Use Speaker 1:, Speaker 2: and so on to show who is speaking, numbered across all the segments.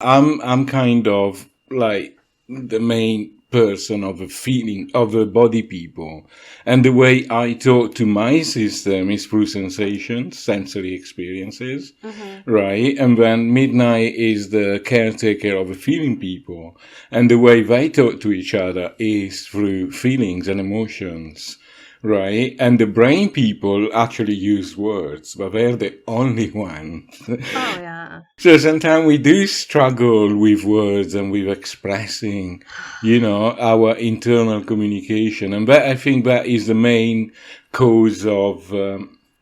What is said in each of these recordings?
Speaker 1: I'm kind of like the main person of a feeling of a body people, and the way I talk to my system is through sensations, sensory experiences, right? And then Midnight is the caretaker of a feeling people, and the way they talk to each other is through feelings and emotions. Right, and the brain people actually use words, but they're the only ones.
Speaker 2: Oh, yeah.
Speaker 1: So sometimes we do struggle with words and with expressing, our internal communication. And that, I think that is the main cause of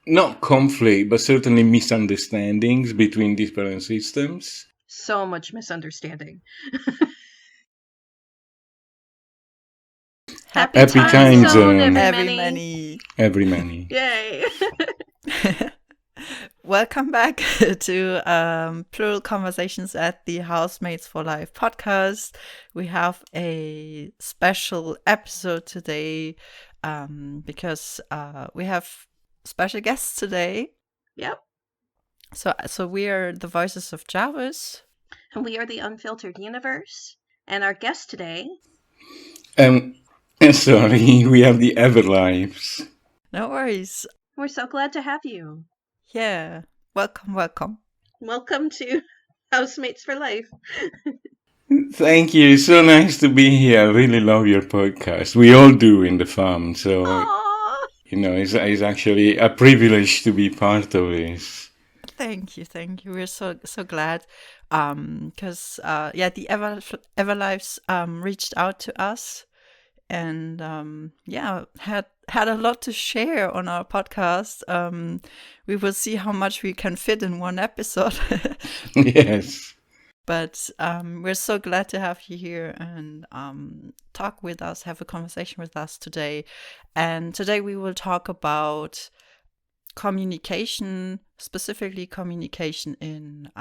Speaker 1: not conflict, but certainly misunderstandings between different systems.
Speaker 2: So much misunderstanding.
Speaker 1: Happy time zone.
Speaker 3: Every many.
Speaker 2: Yay.
Speaker 3: Welcome back to Plural Conversations at the Housemates for Life podcast. We have a special episode today because we have special guests today.
Speaker 2: Yep.
Speaker 3: So we are the voices of Jarvis.
Speaker 2: And we are the Unfiltered Universe. And our guest today...
Speaker 1: Sorry, we have the Everlifes.
Speaker 3: No worries.
Speaker 2: We're so glad to have you.
Speaker 3: Yeah. Welcome.
Speaker 2: Welcome to Housemates for Life.
Speaker 1: Thank you. So nice to be here. I really love your podcast. We all do in the farm. So,
Speaker 2: Aww.
Speaker 1: It's actually a privilege to be part of this.
Speaker 3: Thank you. We're so glad. Because the Everlifes reached out to us. And had a lot to share on our podcast. We will see how much we can fit in one episode.
Speaker 1: Yes.
Speaker 3: But we're so glad to have you here and talk with us, have a conversation with us today. And today we will talk about communication, specifically communication in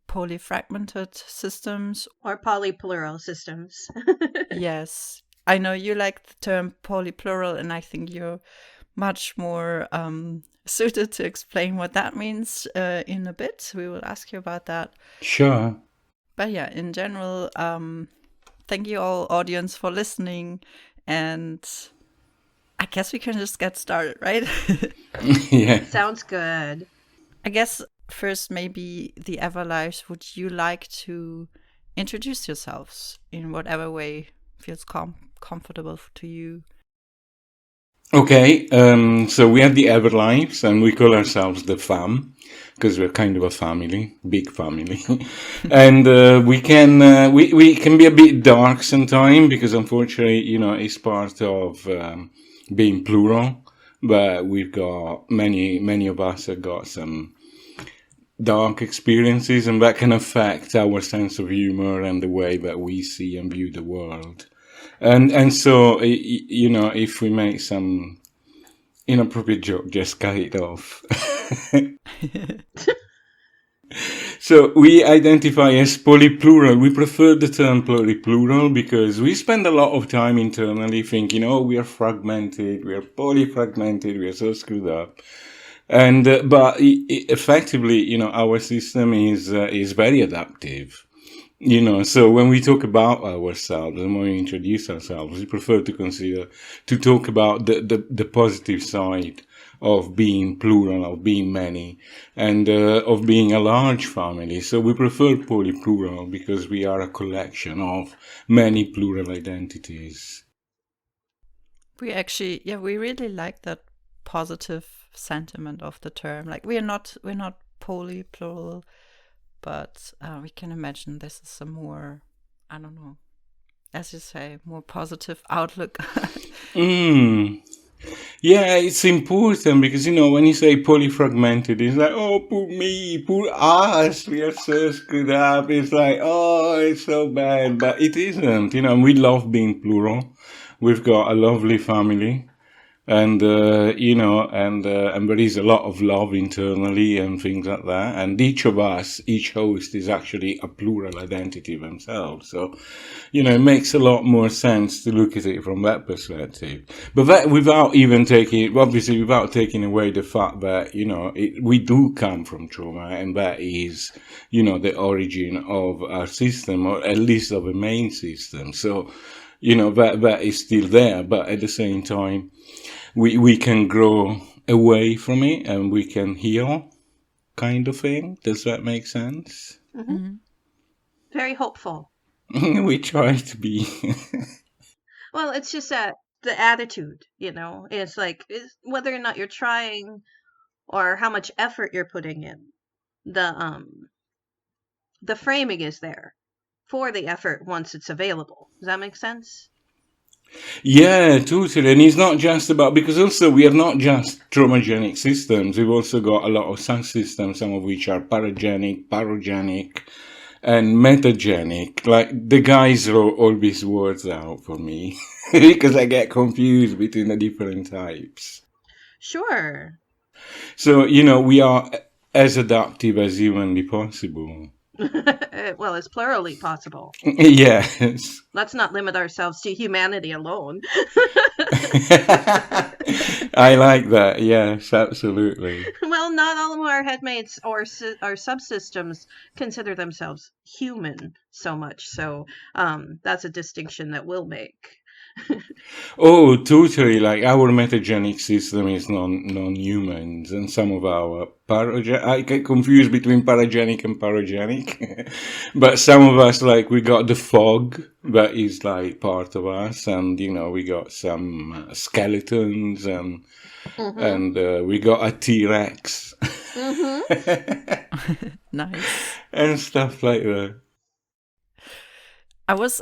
Speaker 3: polyfragmented systems.
Speaker 2: Or polyplural systems.
Speaker 3: Yes. I know you like the term polyplural, and I think you're much more suited to explain what that means in a bit. We will ask you about that.
Speaker 1: Sure.
Speaker 3: But yeah, in general, thank you all, audience, for listening. And I guess we can just get started, right?
Speaker 1: Yeah.
Speaker 2: Sounds good.
Speaker 3: I guess first, maybe the Everlifes, would you like to introduce yourselves in whatever way feels comfortable to you?
Speaker 1: Okay, so we are the Everlifes, and we call ourselves the fam, because we're kind of a family, big family. And we can be a bit dark sometimes, because unfortunately, it's part of being plural, but we've got many of us have got some dark experiences, and that can affect our sense of humor and the way that we see and view the world. And so, if we make some inappropriate joke, just cut it off. So we identify as polyplural. We prefer the term polyplural because we spend a lot of time internally thinking, we are fragmented, we are polyfragmented, we are so screwed up. And but effectively, our system is very adaptive. So when we talk about ourselves and when we introduce ourselves, we prefer to talk about the positive side of being plural, of being many, and of being a large family. So we prefer polyplural because we are a collection of many plural identities.
Speaker 3: We actually, we really like that positive sentiment of the term. Like we're not polyplural, but we can imagine this is a more, I don't know, as you say, more positive outlook.
Speaker 1: Yeah, it's important because, when you say polyfragmented, it's like, oh, poor me, poor us, we are so screwed up. It's like, oh, it's so bad. But it isn't, we love being plural. We've got a lovely family. And and there is a lot of love internally and things like that. And each host is actually a plural identity themselves. So, it makes a lot more sense to look at it from that perspective. But that without taking away the fact that, we do come from trauma, and that is, the origin of our system, or at least of a main system. So, that is still there, but at the same time, we can grow away from it and we can heal, kind of thing. Does that make sense?
Speaker 2: Mm-hmm. Very hopeful.
Speaker 1: We try to be.
Speaker 2: Well, it's just that the attitude, it's like whether or not you're trying or how much effort you're putting in. The framing is there for the effort once it's available. Does that make sense?
Speaker 1: Yeah, totally. And it's not just about, because also we are not just traumagenic systems. We've also got a lot of subsystems, some of which are paragenic, parogenic, and metagenic. Like, the guys wrote all these words out for me because I get confused between the different types.
Speaker 2: Sure.
Speaker 1: So, we are as adaptive as humanly possible.
Speaker 2: Well, as plurally possible.
Speaker 1: Yes.
Speaker 2: Let's not limit ourselves to humanity alone.
Speaker 1: I like that. Yes, absolutely.
Speaker 2: Well, not all of our headmates or our subsystems consider themselves human so much. So that's a distinction that we'll make.
Speaker 1: Oh, totally. Like, our metagenic system is non-humans, and some of our I get confused between paragenic and parogenic. But some of us, like, we got the fog that is like part of us, and we got some skeletons, and we got a T-Rex.
Speaker 3: Nice.
Speaker 1: And stuff like that.
Speaker 3: I was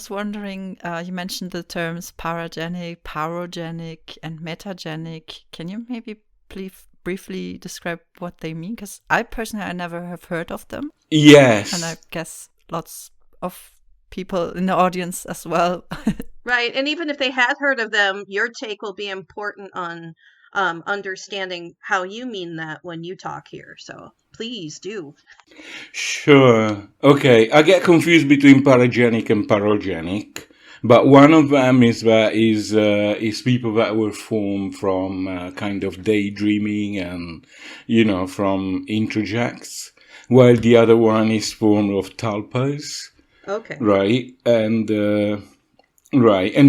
Speaker 3: wondering, you mentioned the terms paragenic, parogenic, and metagenic. Can you maybe please briefly describe what they mean? Because I personally, I never have heard of them.
Speaker 1: Yes.
Speaker 3: And I guess lots of people in the audience as well.
Speaker 2: Right. And even if they had heard of them, your take will be important on understanding how you mean that when you talk here. So please do.
Speaker 1: Sure. Okay, I get confused between paragenic and parogenic, but one of them is people that were formed from kind of daydreaming and from introjects, while the other one is formed of talpas.
Speaker 2: Okay.
Speaker 1: Right, and the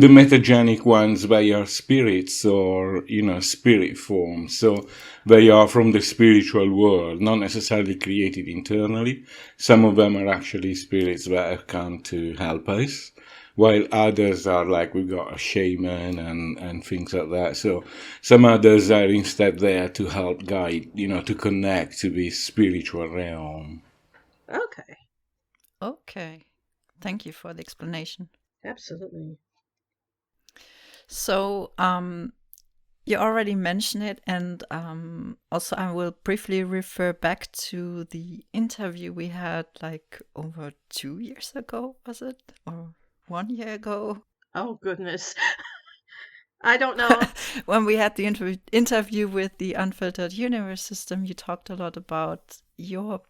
Speaker 1: metagenic ones, they are spirits, or spirit forms. So they are from the spiritual world, not necessarily created internally. Some of them are actually spirits that have come to help us, while others are like, we've got a shaman and things like that. So some others are instead there to help guide, to connect to this spiritual realm.
Speaker 2: Okay.
Speaker 3: Thank you for the explanation.
Speaker 2: Absolutely.
Speaker 3: So, you already mentioned it, and also I will briefly refer back to the interview we had like over 2 years ago, was it? Or 1 year ago?
Speaker 2: Oh, goodness. I don't know.
Speaker 3: When we had the interview with the Unfiltered Universe System, you talked a lot about your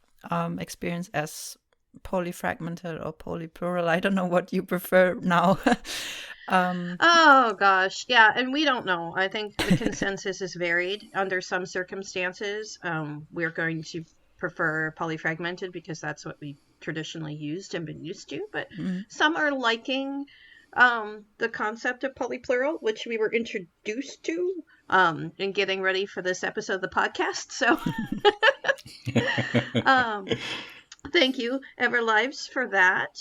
Speaker 3: experience as polyfragmented or polyplural. I don't know what you prefer now.
Speaker 2: Oh gosh, yeah, and we don't know. I think the consensus is varied. Under some circumstances, we're going to prefer polyfragmented because that's what we traditionally used and been used to. But some are liking the concept of polyplural, which we were introduced to in getting ready for this episode of the podcast. So thank you, Everlifes, for that.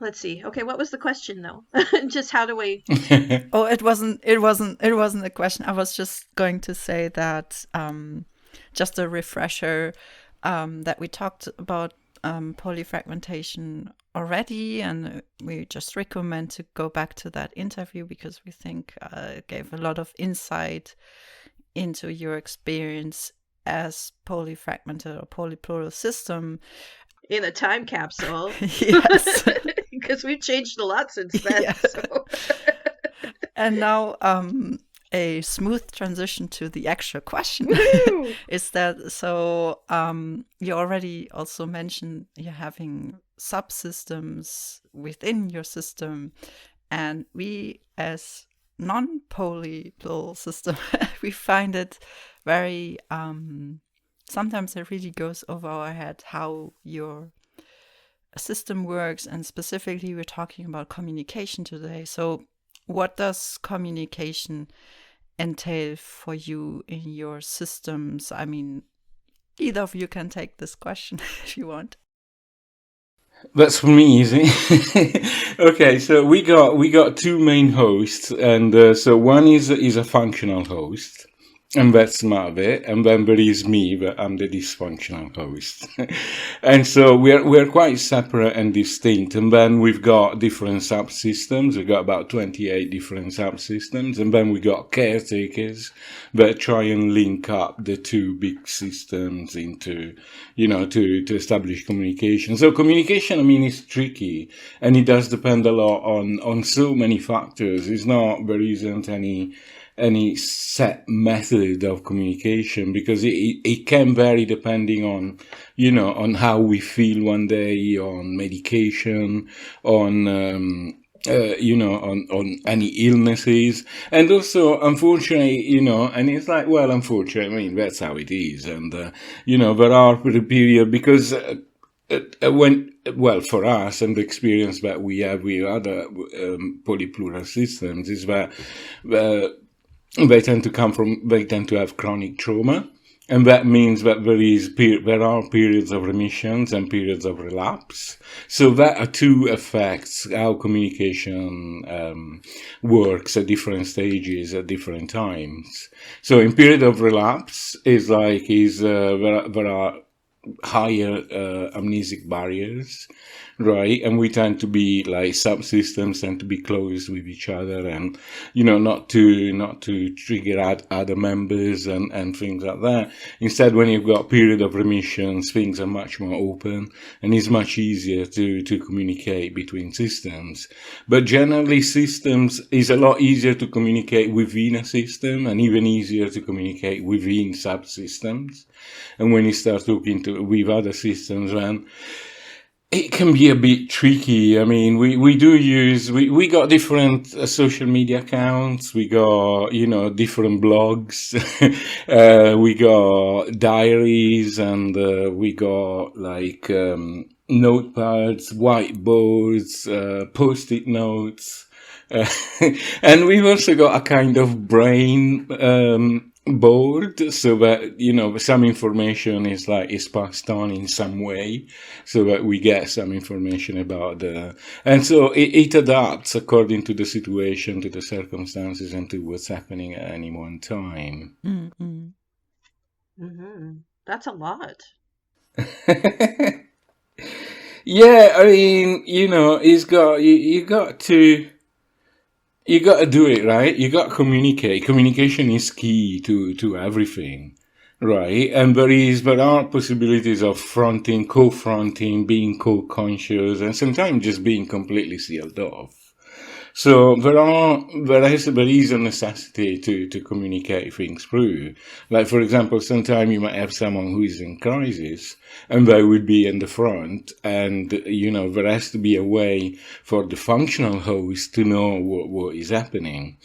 Speaker 2: Let's see. Okay, what was the question though? Just how do we?
Speaker 3: Oh, it wasn't a question. I was just going to say that just a refresher that we talked about polyfragmentation already, and we just recommend to go back to that interview because we think it gave a lot of insight into your experience as polyfragmented or polyplural system.
Speaker 2: In a time capsule.
Speaker 3: Yes.
Speaker 2: Because we've changed a lot since then. Yes. So.
Speaker 3: And now a smooth transition to the actual question is that so you already also mentioned you're having subsystems within your system, and we as non-polyplural system we find it very sometimes it really goes over our head how your system works, and specifically we're talking about communication today. So what does communication entail for you in your systems? I mean, either of you can take this question if you want.
Speaker 1: That's for me, is it? Okay, so we got two main hosts, and so one is a functional host, and that's Mave, and then there is me, but I'm the dysfunctional host. And so we're quite separate and distinct. And then we've got different subsystems. We've got about 28 different subsystems. And then we got caretakers that try and link up the two big systems into, to establish communication. So communication, I mean, is tricky, and it does depend a lot on so many factors. There isn't any set method of communication, because it can vary depending on on how we feel one day, on medication, on on any illnesses, and also unfortunately, and it's like, well, unfortunately, I mean, that's how it is, and there are period because for us, and the experience that we have with other polyplural systems is that they tend to have chronic trauma, and that means that there are periods of remissions and periods of relapse. So that too affects how communication works at different stages at different times. So in period of relapse there are higher amnesic barriers, right? And we tend to be like subsystems tend to be close with each other, and not to trigger other members and things like that. Instead, when you've got period of remissions, things are much more open, and it's much easier to communicate between systems. But generally, systems is a lot easier to communicate within a system, and even easier to communicate within subsystems. And when you start talking with other systems, then it can be a bit tricky. I mean, we got different social media accounts. We got, different blogs. We got diaries, and we got like notepads, whiteboards, post-it notes. And we've also got a kind of brain board, so that some information is passed on in some way, so that we get some information about and so it adapts according to the situation, to the circumstances, and to what's happening at any one time.
Speaker 3: Mm-hmm.
Speaker 2: Mm-hmm. That's a lot.
Speaker 1: Yeah, I mean, you got to do it, right? You got to communicate. Communication is key to everything, right? And there are possibilities of co-fronting, being co-conscious, and sometimes just being completely sealed off. So there is a necessity to communicate things through. Like, for example, sometimes you might have someone who is in crisis, and they will be in the front, and there has to be a way for the functional host to know what is happening,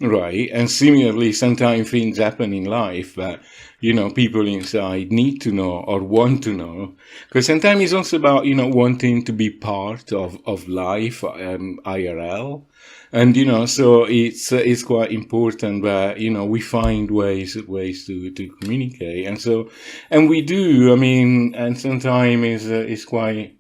Speaker 1: right? And similarly, sometimes things happen in life that people inside need to know or want to know, because sometimes it's also about wanting to be part of life, IRL. And so it's quite important that we find ways to communicate, and we do. I mean, and sometimes is quite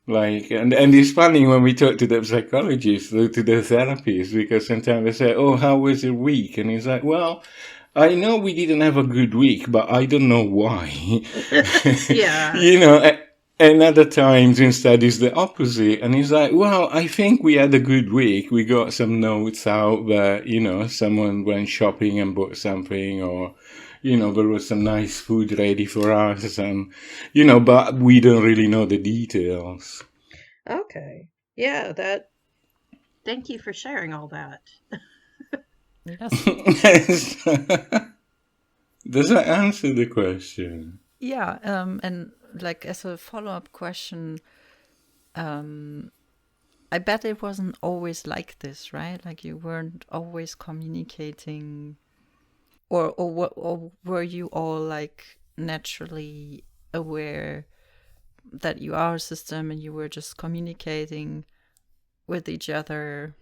Speaker 1: like, and it's funny when we talk to the psychologists, to the therapists, because sometimes they say, "Oh, how was your week?" And it's like, well, I know we didn't have a good week, but I don't know why.
Speaker 2: Yeah.
Speaker 1: And other times instead is the opposite. And he's like, well, I think we had a good week. We got some notes out that, someone went shopping and bought something, or, there was some nice food ready for us, and, but we don't really know the details.
Speaker 2: Okay. Yeah, thank you for sharing all that.
Speaker 3: Yes.
Speaker 1: Does that answer the question?
Speaker 3: Yeah. And like as a follow-up question, I bet it wasn't always like this, right? Like you weren't always communicating, or were you all like naturally aware that you are a system and you were just communicating with each other,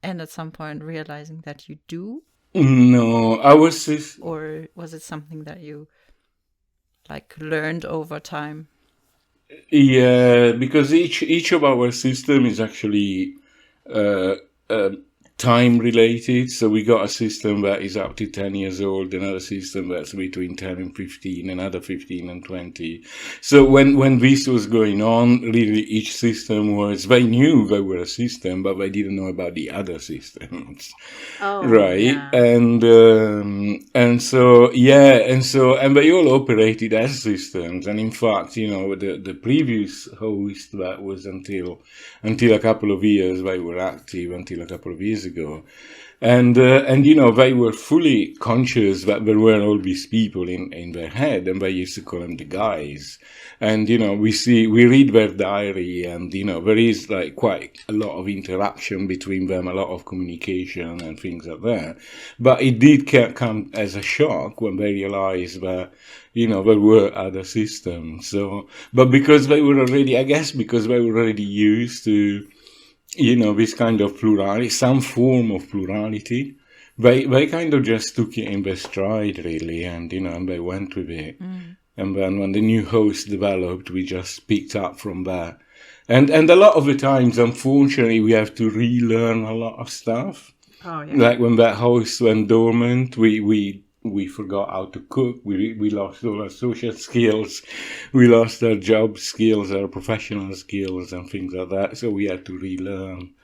Speaker 3: and at some point realizing that you do?
Speaker 1: No, I was just,
Speaker 3: Or was it something that you like learned over time?
Speaker 1: yeah, because each of our system is actually uh, uh, time related. So we got a system that is up to 10 years old, another system that's between 10 and 15, another 15 and 20. So when this was going on, really each system was, they knew they were a system, but they didn't know about the other systems.
Speaker 2: Oh,
Speaker 1: Right.
Speaker 2: yeah.
Speaker 1: And so, yeah, and they all operated as systems. And in fact, the previous host that was until a couple of years, they were active until a couple of years ago. And they were fully conscious that there were all these people in their head, and they used to call them the guys. And, we read their diary, and, there is like quite a lot of interaction between them, a lot of communication and things like that. But it did come as a shock when they realized that, there were other systems. So, but because they were already, I guess because they were already used to, this kind of plurality, some form of plurality. They kind of just took it in their stride, really, and and they went with it. And then when the new host developed, we just picked up from that. And a lot of the times, unfortunately, we have to relearn a lot of stuff.
Speaker 2: Oh, yeah.
Speaker 1: Like when that host went dormant, we forgot how to cook. We lost all our social skills. We lost our job skills, our professional skills, and things like that. So we had to relearn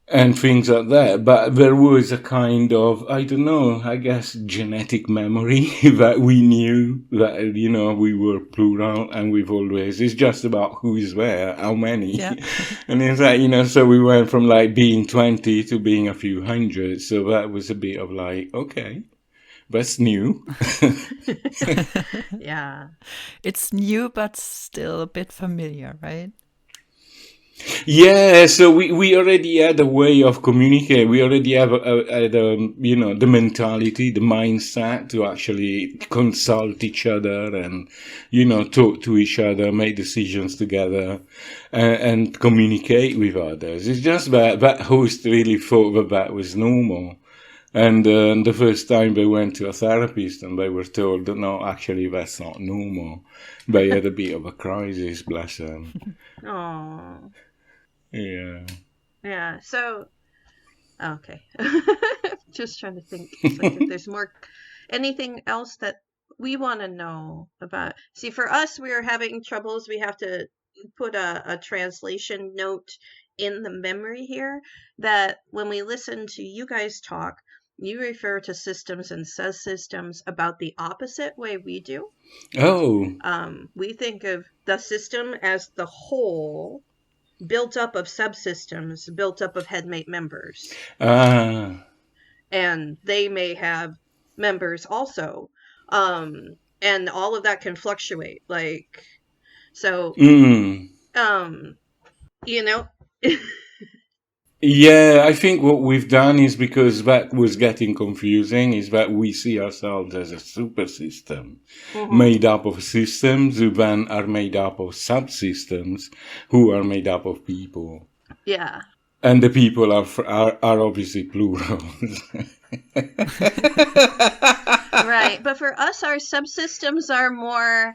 Speaker 1: and things like that. But there was a kind of, I don't know, I guess genetic memory that we knew that, we were plural, and we've always, it's just about who's where, how many.
Speaker 3: Yeah.
Speaker 1: And it's like, so we went from like being 20 to being a few hundred. So that was a bit of like, okay, that's new.
Speaker 2: Yeah.
Speaker 3: It's new, but still a bit familiar, right?
Speaker 1: Yeah, so we already had a way of communicating. We already have the mentality, the mindset to actually consult each other and, talk to each other, make decisions together, and communicate with others. It's just that host really thought that was normal. And the first time they went to a therapist and they were told that no, actually that's not normal. They had a bit of a crisis, bless them.
Speaker 2: Oh.
Speaker 1: Yeah.
Speaker 2: Yeah. So, okay. Just trying to think like if there's more anything else that we want to know about. See, for us, we are having troubles. We have to put a translation note in the memory here that when we listen to you guys talk, you refer to systems and subsystems about the opposite way we do.
Speaker 1: Oh.
Speaker 2: We think of the system as the whole, built up of subsystems, built up of headmate members. And they may have members also. And all of that can fluctuate. Like, so,
Speaker 1: Yeah, I think what we've done is, because that was getting confusing, is that we see ourselves as a super system made up of systems who then are made up of subsystems who are made up of people.
Speaker 2: Yeah.
Speaker 1: And the people are obviously plurals.
Speaker 2: Right. But for us, our subsystems are more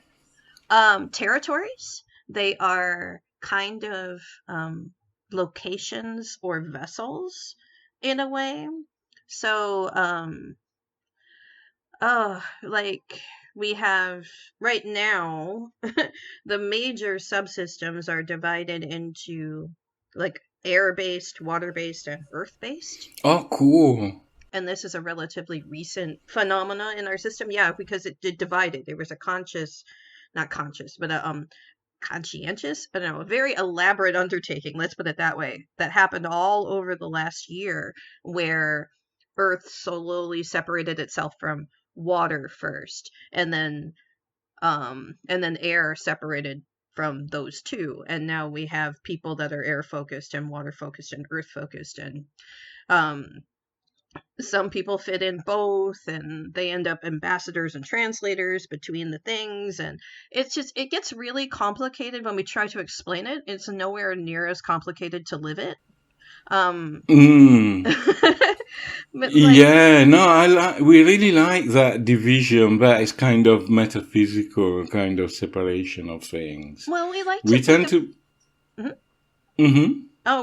Speaker 2: territories. They are kind of locations or vessels in a way. So, like we have right now, the major subsystems are divided into like air-based, water-based, and earth-based.
Speaker 1: Oh, cool.
Speaker 2: And this is a relatively recent phenomena in our system. Yeah, because it did divide it. There was a not conscious, but a conscientious, I don't know, a very elaborate undertaking, let's put it that way, that happened all over the last year, where Earth slowly separated itself from water first, and then air separated from those two, and now we have people that are air focused and water focused and earth focused, and um, some people fit in both, and they end up ambassadors and translators between the things, and it gets really complicated when we try to explain it. It's nowhere near as complicated to live it. But
Speaker 1: Yeah, no, we really like that division. That is kind of metaphysical, kind of separation of things.
Speaker 2: Well, we like to
Speaker 1: We tend to.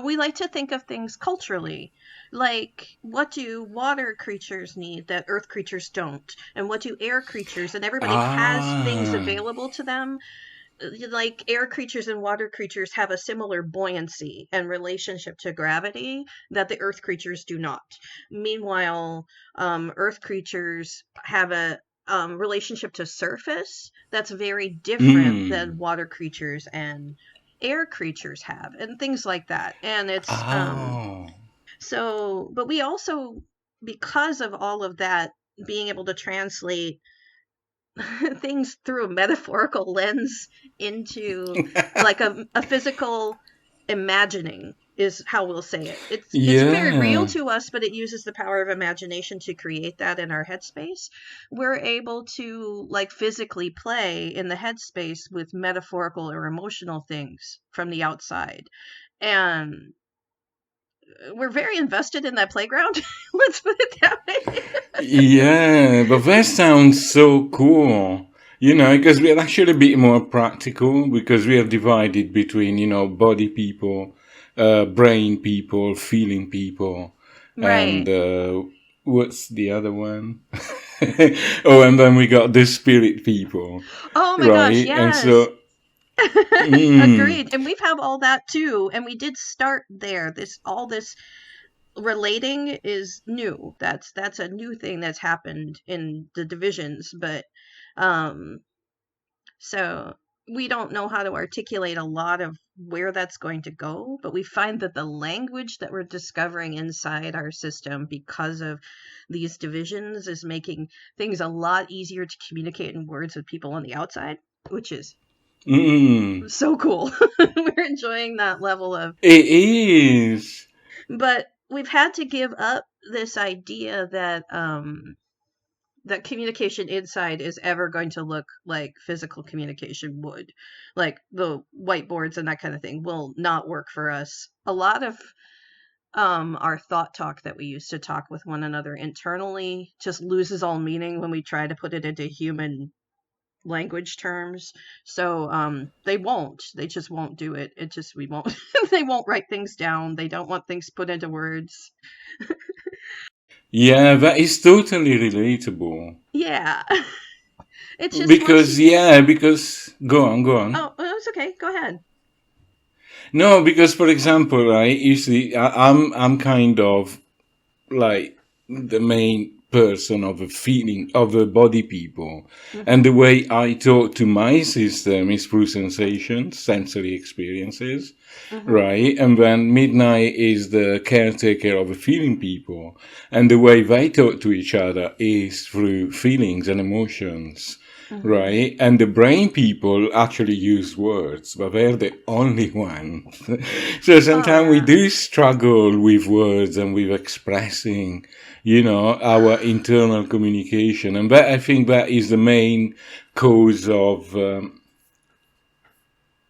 Speaker 2: we like to think of things culturally. Like, what do water creatures need that earth creatures don't? And what do air creatures? And everybody has things available to them. Like, air creatures and water creatures have a similar buoyancy and relationship to gravity that the earth creatures do not. Meanwhile, earth creatures have a relationship to surface that's very different than water creatures and air creatures have, and things like that. And it's so, but we also, because of all of that, being able to translate things through a metaphorical lens into like a physical imagining is how we'll say it. It's very real to us, but it uses the power of imagination to create that in our headspace. We're able to like physically play in the headspace with metaphorical or emotional things from the outside. And we're very invested in that playground. Let's put it that way.
Speaker 1: Yeah, but that sounds so cool. You know, because we're actually a bit more practical because we are divided between, body people, brain people, feeling people,
Speaker 2: Right.
Speaker 1: and what's the other one? Oh, and then we got the spirit people.
Speaker 2: Oh my
Speaker 1: right?
Speaker 2: gosh, yes.
Speaker 1: And so,
Speaker 2: Agreed. And we've have all that too. And we did start there. All this relating is new. That's a new thing that's happened in the divisions, but so we don't know how to articulate a lot of where that's going to go, but we find that the language that we're discovering inside our system because of these divisions is making things a lot easier to communicate in words with people on the outside, which is so cool. We're enjoying that level of...
Speaker 1: It is.
Speaker 2: But we've had to give up this idea that that communication inside is ever going to look like physical communication would. Like the whiteboards and that kind of thing will not work for us. A lot of our thought talk that we used to talk with one another internally just loses all meaning when we try to put it into human language terms. So they just won't do it. We won't they won't write things down. They don't want things put into words.
Speaker 1: Yeah, that is totally relatable.
Speaker 2: Yeah. It's just
Speaker 1: because go on.
Speaker 2: Oh, it's okay. Go ahead.
Speaker 1: No, because for example, right, you see, I'm kind of like the main person of a feeling of a body people, and the way I talk to my system is through sensations, sensory experiences, right? And then Midnight is the caretaker of a feeling people, and the way they talk to each other is through feelings and emotions. Right? And the brain people actually use words, but they're the only ones. So sometimes we do struggle with words and with expressing, our internal communication. And that, I think that is the main cause of,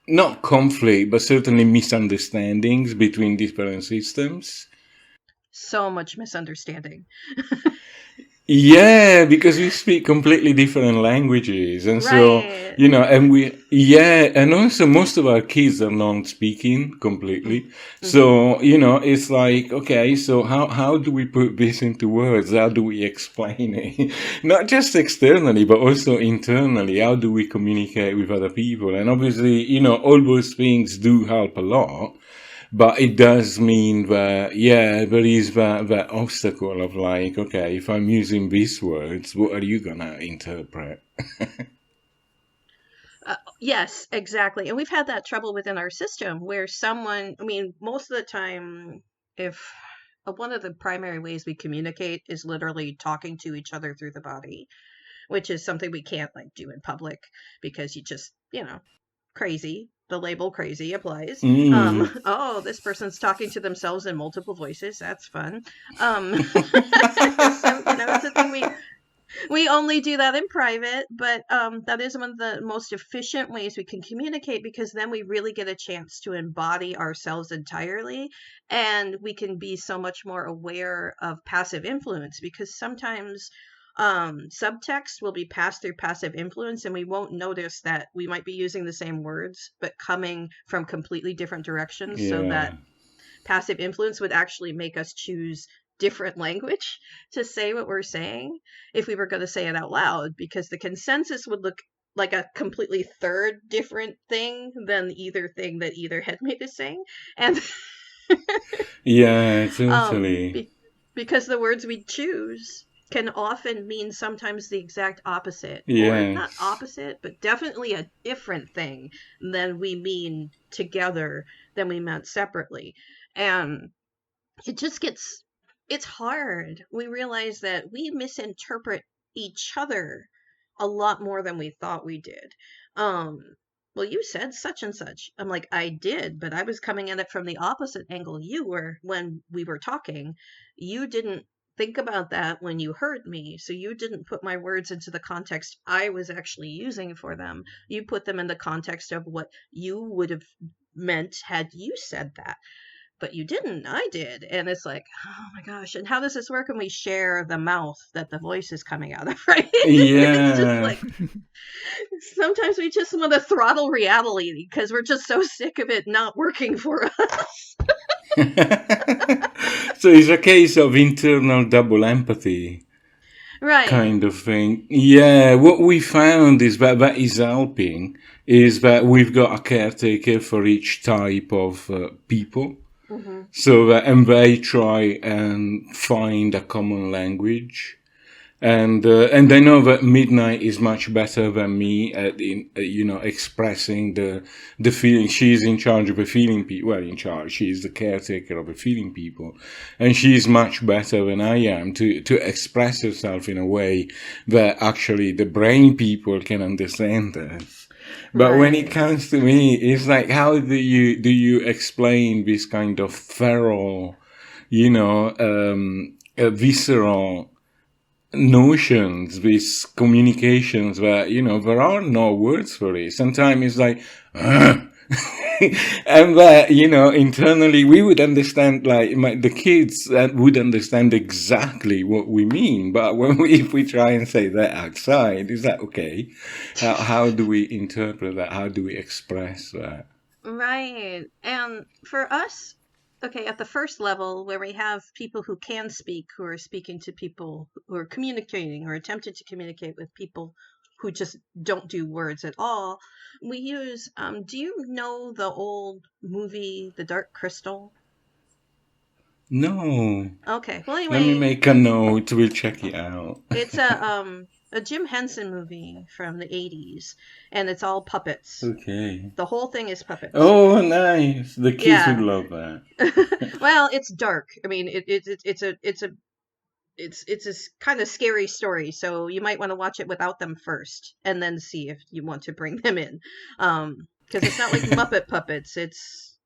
Speaker 1: not conflict, but certainly misunderstandings between different systems.
Speaker 2: So much misunderstanding.
Speaker 1: Yeah, because we speak completely different languages. And so, and also most of our kids are non-speaking completely. So, it's like, okay, so how do we put this into words? How do we explain it? Not just externally, but also internally. How do we communicate with other people? And obviously, all those things do help a lot. But it does mean that, there is that obstacle of like, okay, if I'm using these words, what are you going to interpret?
Speaker 2: Yes, exactly. And we've had that trouble within our system where most of the time, if one of the primary ways we communicate is literally talking to each other through the body, which is something we can't like do in public because you just, crazy. The label crazy applies. Oh, this person's talking to themselves in multiple voices. That's fun. So, it's a thing we only do that in private, but that is one of the most efficient ways we can communicate, because then we really get a chance to embody ourselves entirely, and we can be so much more aware of passive influence, because sometimes subtext will be passed through passive influence, and we won't notice that we might be using the same words but coming from completely different directions. So that passive influence would actually make us choose different language to say what we're saying if we were going to say it out loud, because the consensus would look like a completely third different thing than either thing that either head made us saying. And
Speaker 1: yeah, totally.
Speaker 2: Because the words we choose can often mean sometimes the exact opposite, or not
Speaker 1: Yes.
Speaker 2: opposite, but definitely a different thing than we mean together than we meant separately. And it just it's hard. We realize that we misinterpret each other a lot more than we thought we did. Well, you said such and such. I'm like, I did, but I was coming at it from the opposite angle you were when we were talking. You didn't think about that when you heard me, so you didn't put my words into the context I was actually using for them. You put them in the context of what you would have meant had you said that. But you didn't, I did. And it's like, oh my gosh. And how does this work when we share the mouth that the voice is coming out of, right? It's just like, sometimes we just want to throttle reality because we're just so sick of it not working for us.
Speaker 1: So it's a case of internal double empathy.
Speaker 2: Right.
Speaker 1: Kind of thing. Yeah, what we found is that is helping is that we've got a caretaker for each type of people.
Speaker 2: Mm-hmm.
Speaker 1: So that, and they try and find a common language. And I know that Midnight is much better than me at expressing the feeling. She's in charge of the feeling people. Well, in charge. She's the caretaker of the feeling people, and she's much better than I am to express herself in a way that actually the brain people can understand us. But when it comes to me, it's like, how do you explain this kind of feral, visceral notions, these communications where, there are no words for it. Sometimes it's like, and that, internally we would understand, like the kids would understand exactly what we mean. But if we try and say that outside, is that okay? How do we interpret that? How do we express that?
Speaker 2: Right. And for us, okay, at the first level where we have people who can speak, who are speaking to people who are communicating or attempted to communicate with people who just don't do words at all, we use, do you know the old movie, The Dark Crystal?
Speaker 1: No.
Speaker 2: Okay. Well, anyway.
Speaker 1: Let me make a note. We'll check it out.
Speaker 2: It's a Jim Henson movie from the 80s, and it's all puppets.
Speaker 1: Okay.
Speaker 2: The whole thing is puppets.
Speaker 1: Oh, nice. The kids would love that.
Speaker 2: Well, it's dark. I mean, it's a kind of scary story, so you might want to watch it without them first, and then see if you want to bring them in. Because it's not like Muppet puppets. It's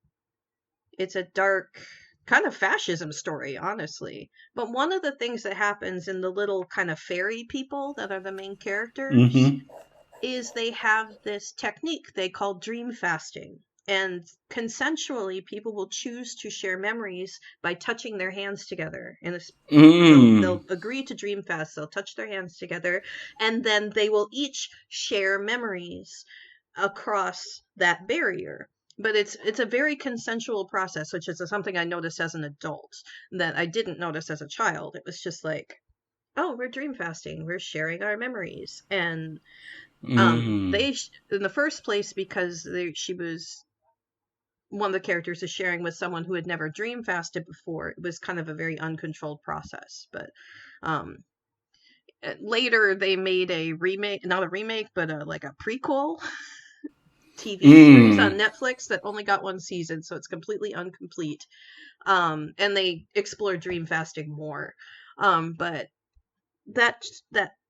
Speaker 2: a dark kind of fascism story, honestly. But one of the things that happens in the little kind of fairy people that are the main characters is they have this technique they call dream fasting. And consensually, people will choose to share memories by touching their hands together. And they'll agree to dream fast. They'll touch their hands together, and then they will each share memories across that barrier. But it's a very consensual process, which is something I noticed as an adult that I didn't notice as a child. It was just like, oh, we're dream fasting, we're sharing our memories. And they, in the first place, because she was, one of the characters is sharing with someone who had never dream fasted before, it was kind of a very uncontrolled process. But later they made a remake, not a remake, but like a prequel TV series on Netflix that only got one season, so it's completely incomplete. And they explore dream fasting more. But that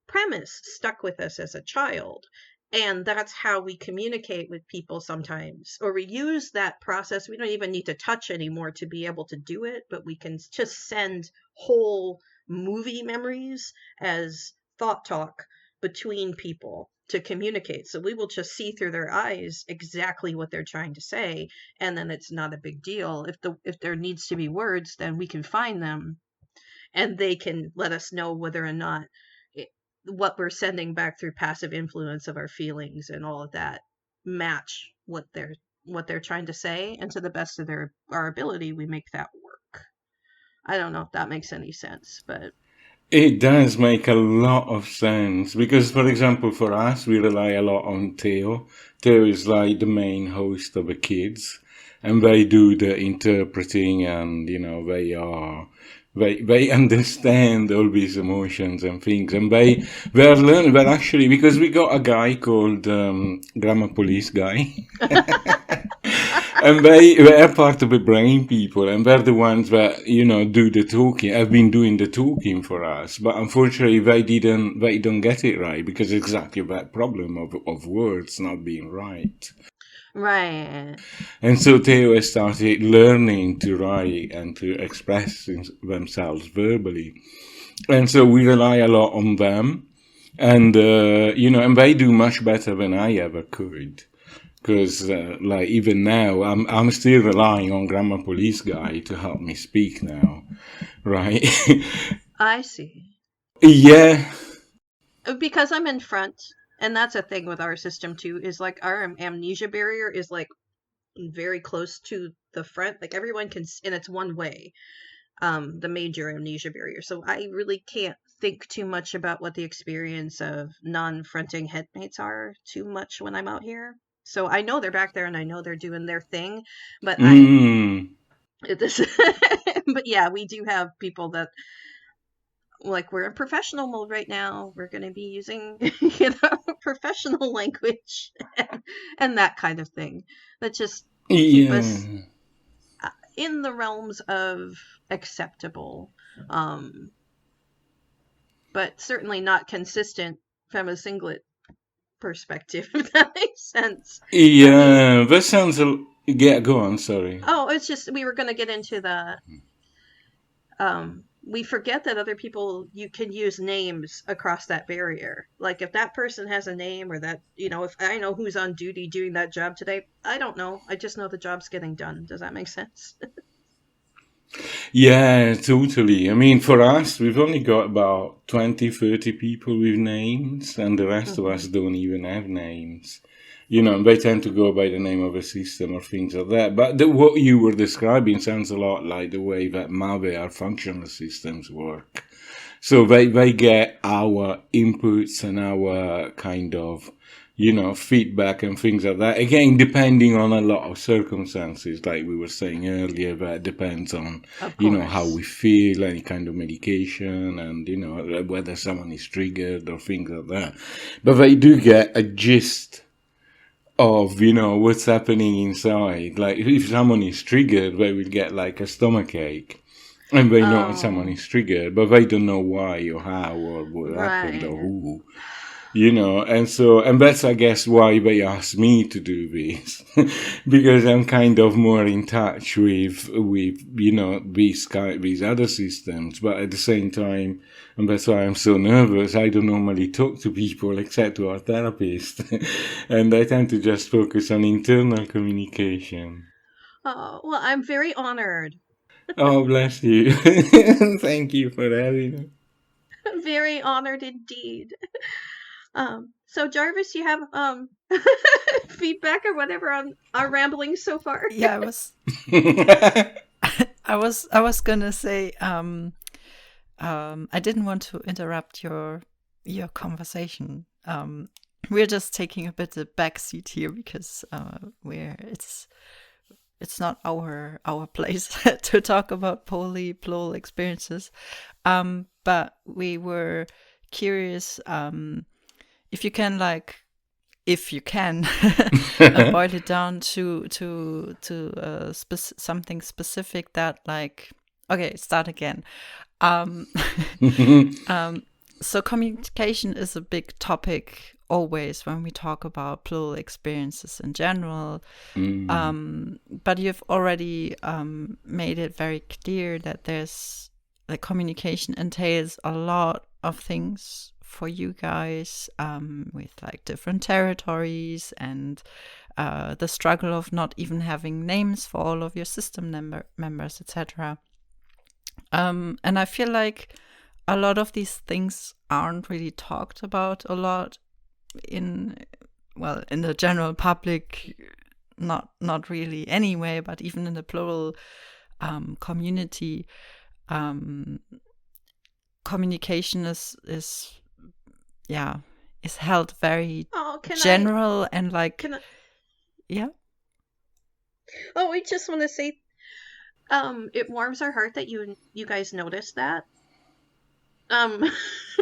Speaker 2: premise stuck with us as a child. And that's how we communicate with people sometimes, or we use that process. We don't even need to touch anymore to be able to do it, but we can just send whole movie memories as thought talk between people to communicate. So we will just see through their eyes exactly what they're trying to say, and then it's not a big deal. If there needs to be words, then we can find them, and they can let us know whether or not what we're sending back through passive influence of our feelings and all of that match what they're trying to say, and to the best of our ability we make that work. I don't know if that makes any sense, but
Speaker 1: it does make a lot of sense because, for example, for us, we rely a lot on Theo. Theo is like the main host of the kids, and they do the interpreting, and they understand all these emotions and things, and they're learning. Well, actually, because we got a guy called Grammar Police guy. And they are part of the brain people, and they're the ones that, do the talking, have been doing the talking for us. But unfortunately, they don't get it right because exactly that problem of words not being right.
Speaker 2: right.
Speaker 1: And so Theo has started learning to write and to express themselves verbally. And so we rely a lot on them. And, and they do much better than I ever could. Because, even now, I'm still relying on Grammar Police guy to help me speak now, right?
Speaker 2: I see.
Speaker 1: Yeah.
Speaker 2: Because I'm in front, and that's a thing with our system too, is like our amnesia barrier is like very close to the front. Like everyone can, and it's one way, the major amnesia barrier. So I really can't think too much about what the experience of non-fronting headmates are too much when I'm out here. So I know they're back there, and I know they're doing their thing, but but yeah, we do have people that, like, we're in professional mode right now. We're going to be using, professional language and that kind of thing. That just keep us in the realms of acceptable, but certainly not consistent from a singlet perspective, if that makes sense.
Speaker 1: Yeah, that sounds yeah, go on, sorry.
Speaker 2: Oh, it's just, we were going to get into the we forget that other people, you can use names across that barrier. Like if that person has a name, or that, if I know who's on duty doing that job today, I don't know. I just know the job's getting done. Does that make sense?
Speaker 1: Yeah, totally. I mean, for us, we've only got about 20, 30 people with names, and the rest of us don't even have names. They tend to go by the name of a system or things like that. But what you were describing sounds a lot like the way that Mave, our functional systems, work. So they get our inputs and our kind of, feedback and things like that. Again, depending on a lot of circumstances, like we were saying earlier, that depends on, how we feel, any kind of medication, and, whether someone is triggered or things like that. But they do get a gist of, what's happening inside. Like if someone is triggered, they will get like a stomachache. And they know someone is triggered, but they don't know why or how or what happened or who. And that's, I guess, why they asked me to do this. Because I'm kind of more in touch with these other systems. But at the same time, and that's why I'm so nervous, I don't normally talk to people except to our therapist. And I tend to just focus on internal communication.
Speaker 2: Oh, well, I'm very honored.
Speaker 1: Oh, bless you. Thank you for having me.
Speaker 2: Very honored indeed. So Jarvis, you have feedback or whatever on our ramblings so far?
Speaker 3: Yeah, I was gonna say, I didn't want to interrupt your conversation. We're just taking a bit of backseat here because it's not our place to talk about plural experiences. But we were curious if you can if you can, boil it down to something specific that, like, okay, start again. So communication is a big topic always when we talk about plural experiences in general. But you've already made it very clear that there's, like, communication entails a lot of things for you guys, with, like, different territories and the struggle of not even having names for all of your system members, etc. And I feel like a lot of these things aren't really talked about a lot in the general public, not really anyway, but even in the plural community, communication is held very general and, like, yeah.
Speaker 2: Oh, we just want to say, it warms our heart that you guys noticed that.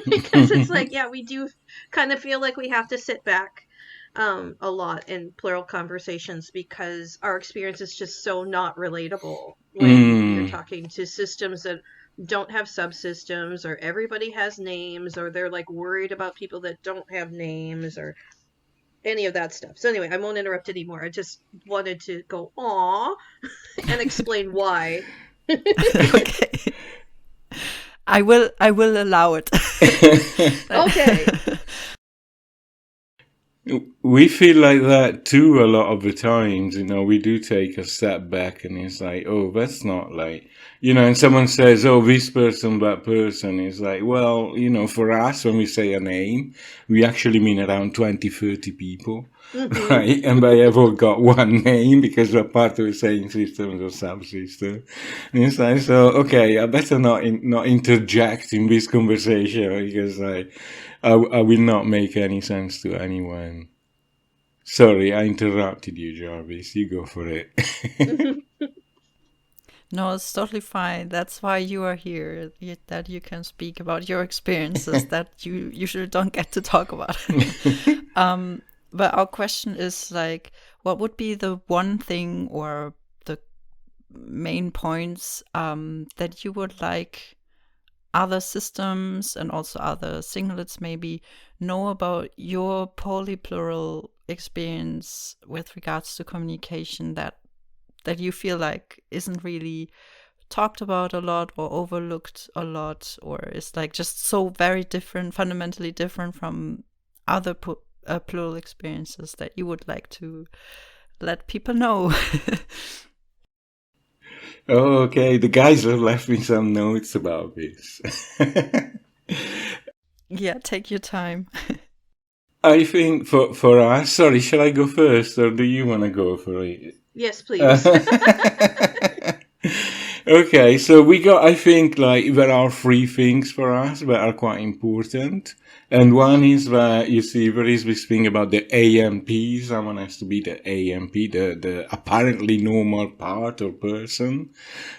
Speaker 2: Because it's like, yeah, we do kind of feel like we have to sit back a lot in plural conversations because our experience is just so not relatable when you're talking to systems that don't have subsystems, or everybody has names, or they're, like, worried about people that don't have names, or any of that stuff. So anyway, I won't interrupt anymore. I just wanted to go "aw" and explain why.
Speaker 3: Okay. I will allow it.
Speaker 2: Okay.
Speaker 1: We feel like that too a lot of the times, we do take a step back and it's like, oh, that's not like, and someone says, oh, this person, that person, is like, well, for us, when we say a name, we actually mean around 20, 30 people, right? And they have all got one name because we're part of the same system or subsystem. And it's like, so, okay, I better not interject in this conversation because I will not make any sense to anyone. Sorry, I interrupted you, Jarvis. You go for it.
Speaker 3: No, it's totally fine. That's why you are here, that you can speak about your experiences that you usually don't get to talk about. But our question is, like, what would be the one thing or the main points that you would like other systems and also other singlets maybe know about your polyplural experience with regards to communication that you feel like isn't really talked about a lot or overlooked a lot, or is, like, just so very different, fundamentally different from other plural experiences that you would like to let people know?
Speaker 1: Oh, okay, the guys have left me some notes about this.
Speaker 3: Yeah, take your time.
Speaker 1: I think for us, sorry, shall I go first or do you want to go for it?
Speaker 2: Yes, please.
Speaker 1: Okay, so we got, I think, like, there are three things for us that are quite important. And one is that, you see, there is this thing about the AMP. Someone has to be the AMP, the apparently normal part or person.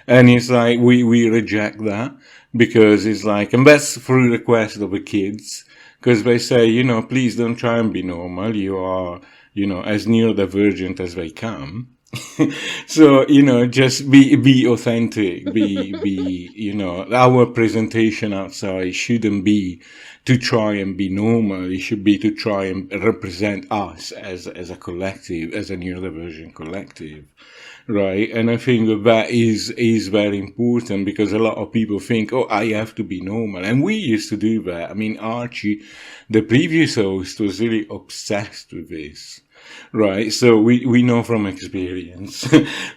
Speaker 1: And it's like, we reject that because it's like, and that's through request of the kids. Because they say, please don't try and be normal. You are, as neurodivergent as they come. So, just be authentic, be, our presentation outside shouldn't be to try and be normal. It should be to try and represent us as a collective, as a neurodivergent collective. Right. And I think that is very important because a lot of people think, oh, I have to be normal. And we used to do that. I mean, Archie, the previous host, was really obsessed with this. Right, so we know from experience,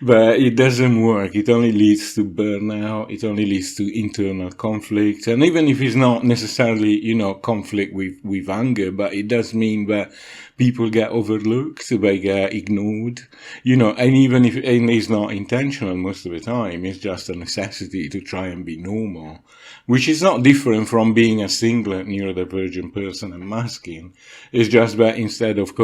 Speaker 1: but it doesn't work. It only leads to burnout. It only leads to internal conflict. And even if it's not necessarily, conflict with anger, but it does mean that people get overlooked, they get ignored, and even if it's not intentional most of the time, it's just a necessity to try and be normal, which is not different from being a singlet neurodivergent person and masking. It's just that instead of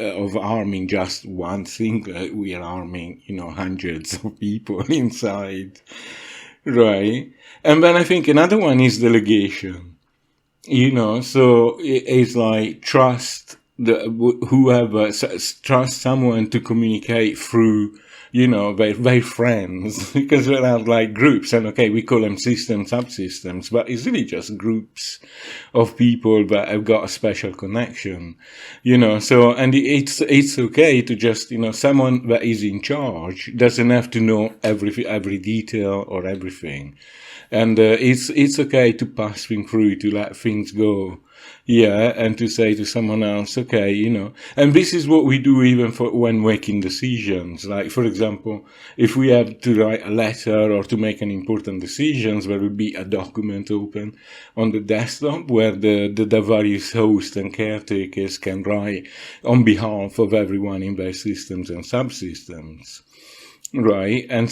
Speaker 1: of harming just one singlet, we are harming, hundreds of people inside. Right. And then I think another one is delegation. So it's like trust whoever trusts someone to communicate through, their friends, because we have like groups, and okay, we call them systems, subsystems, but it's really just groups of people that have got a special connection, so, and it's okay to just, someone that is in charge doesn't have to know every detail or everything. And it's okay to pass things through, to let things go, and to say to someone else, okay, and this is what we do even for when making decisions. Like, for example, if we have to write a letter or to make an important decisions, there will be a document open on the desktop where the various hosts and caretakers can write on behalf of everyone in their systems and subsystems. Right, and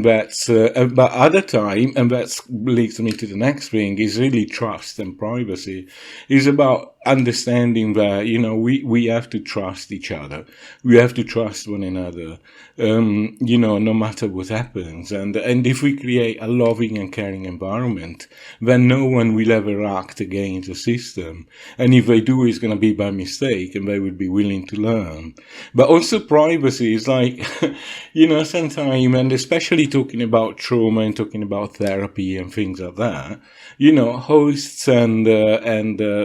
Speaker 1: that's but other time, and that leads me to the next thing, is really trust and privacy. Is about understanding that, we have to trust each other. We have to trust one another, no matter what happens. And if we create a loving and caring environment, then no one will ever act against the system. And if they do, it's going to be by mistake, and they will be willing to learn. But also privacy is like, sometimes, and especially talking about trauma and talking about therapy and things like that, hosts and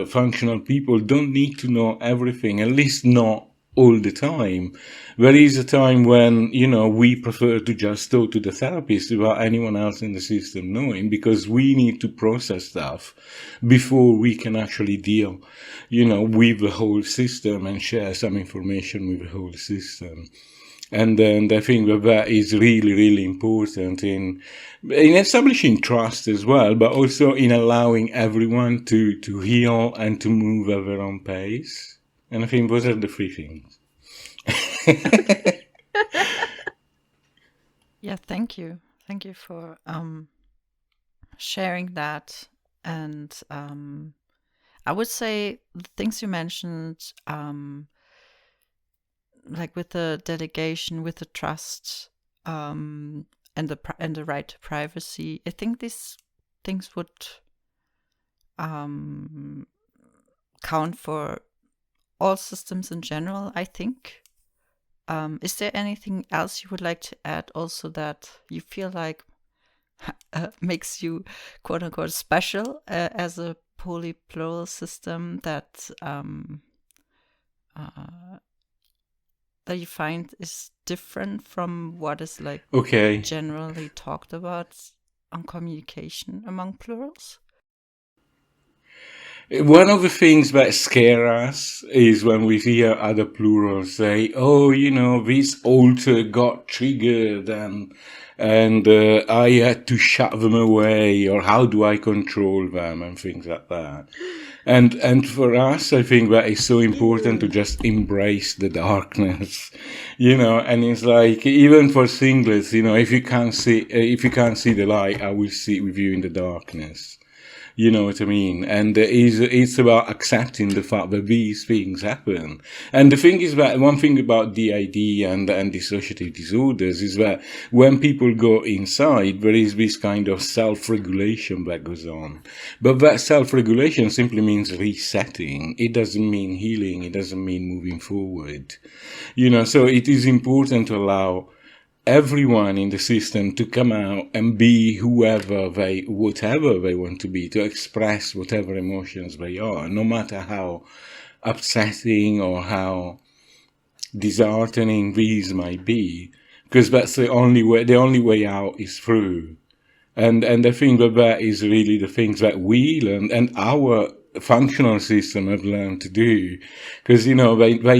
Speaker 1: functional people don't need to know everything, at least not all the time. There is a time when, we prefer to just talk to the therapist without anyone else in the system knowing, because we need to process stuff before we can actually deal, with the whole system and share some information with the whole system. And then I think that is really, really important in establishing trust as well, but also in allowing everyone to heal and to move at their own pace. And I think those are the three things.
Speaker 3: Yeah, thank you. Thank you for sharing that. And I would say the things you mentioned, like with the delegation, with the trust, and the right to privacy, I think these things would count for all systems in general, I think. Is there anything else you would like to add also that you feel like makes you quote unquote special as a polyplural system that that you find is different from what is like generally talked about on communication among plurals?
Speaker 1: One of the things that scare us is when we hear other plurals say, oh, this alter got triggered and I had to shut them away, or how do I control them, and things like that. And for us, I think that is so important to just embrace the darkness, and it's like, even for singlets, if you can't see the light, I will sit with you in the darkness. You know what I mean? And it's about accepting the fact that these things happen. And the thing is that one thing about DID and dissociative disorders is that when people go inside, there is this kind of self-regulation that goes on. But that self-regulation simply means resetting. It doesn't mean healing. It doesn't mean moving forward. So it is important to allow everyone in the system to come out and be whatever they want to be, to express whatever emotions they are, no matter how upsetting or how disheartening these might be, because that's the only way out is through. And I think that is really the things that we learn and our functional system have learned to do, because they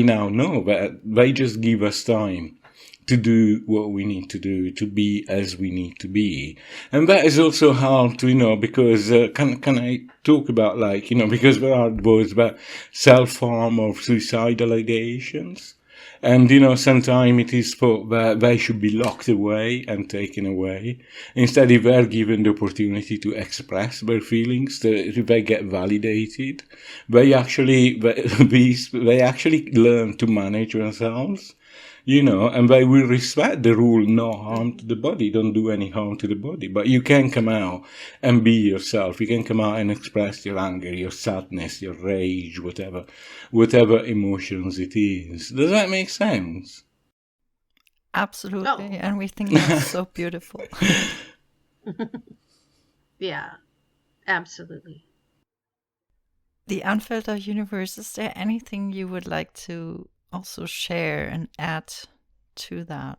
Speaker 1: now know that they just give us time to do what we need to do, to be as we need to be. And that is also hard to, because can I talk about because there are words about self-harm or suicidal ideations. And, sometimes it is thought that they should be locked away and taken away. Instead, if they're given the opportunity to express their feelings, if they get validated, they actually learn to manage themselves. And they will respect the rule, no harm to the body, don't do any harm to the body. But you can come out and be yourself. You can come out and express your anger, your sadness, your rage, whatever emotions it is. Does that make sense?
Speaker 3: Absolutely. And we think that's so beautiful.
Speaker 2: Yeah, absolutely.
Speaker 3: The Unfiltered Universe, is there anything you would like to also share and add to that?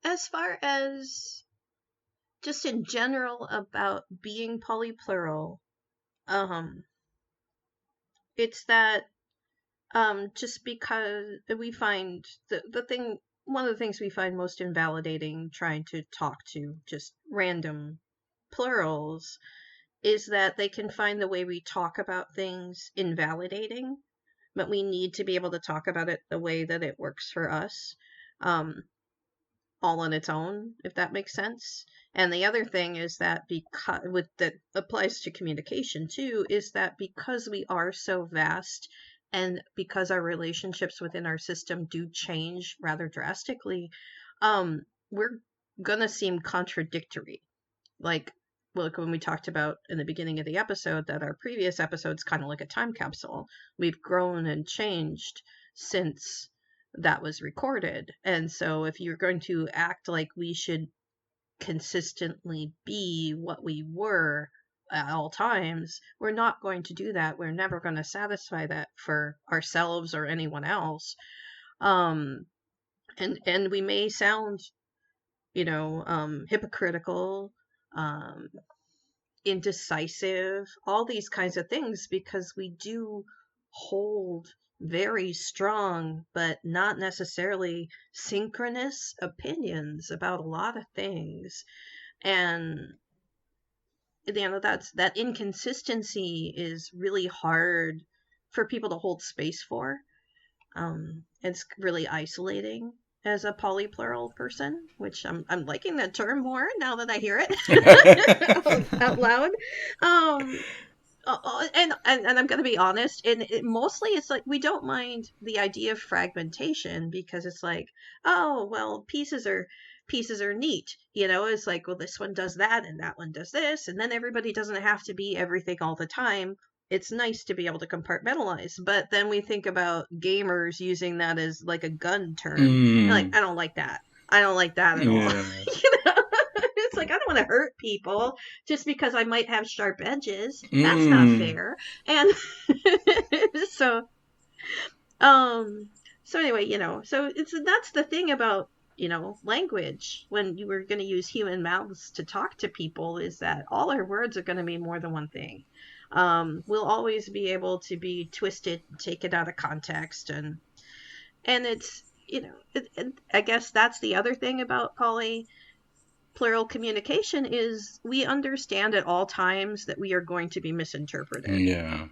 Speaker 2: As far as just in general about being polyplural, it's that just because we find one of the things we find most invalidating trying to talk to just random plurals is that they can find the way we talk about things invalidating, but we need to be able to talk about it the way that it works for us, all on its own, if that makes sense. And the other thing is that that applies to communication too, is that because we are so vast and because our relationships within our system do change rather drastically, we're gonna seem contradictory. Like when we talked about in the beginning of the episode that our previous episode's kind of like a time capsule. We've grown and changed since that was recorded. And so if you're going to act like we should consistently be what we were at all times, we're not going to do that. We're never going to satisfy that for ourselves or anyone else. And we may sound, hypocritical, indecisive, all these kinds of things, because we do hold very strong but not necessarily synchronous opinions about a lot of things. And that inconsistency is really hard for people to hold space for. It's really isolating as a polyplural person, which I'm liking that term more now that I hear it out loud. And I'm going to be honest, and mostly it's like we don't mind the idea of fragmentation because it's like, oh well, pieces are neat, it's like, well, this one does that and that one does this, and then everybody doesn't have to be everything all the time. It's nice to be able to compartmentalize, but then we think about gamers using that as like a gun term. Like, I don't like that. I don't like that at all. It's like, I don't want to hurt people just because I might have sharp edges. That's not fair. And so anyway, so that's the thing about, language when you were going to use human mouths to talk to people, is that all our words are going to mean more than one thing. We'll always be able to be twisted, taken out of context, and it's, I guess that's the other thing about plural communication is we understand at all times that we are going to be misinterpreted.
Speaker 1: Yeah.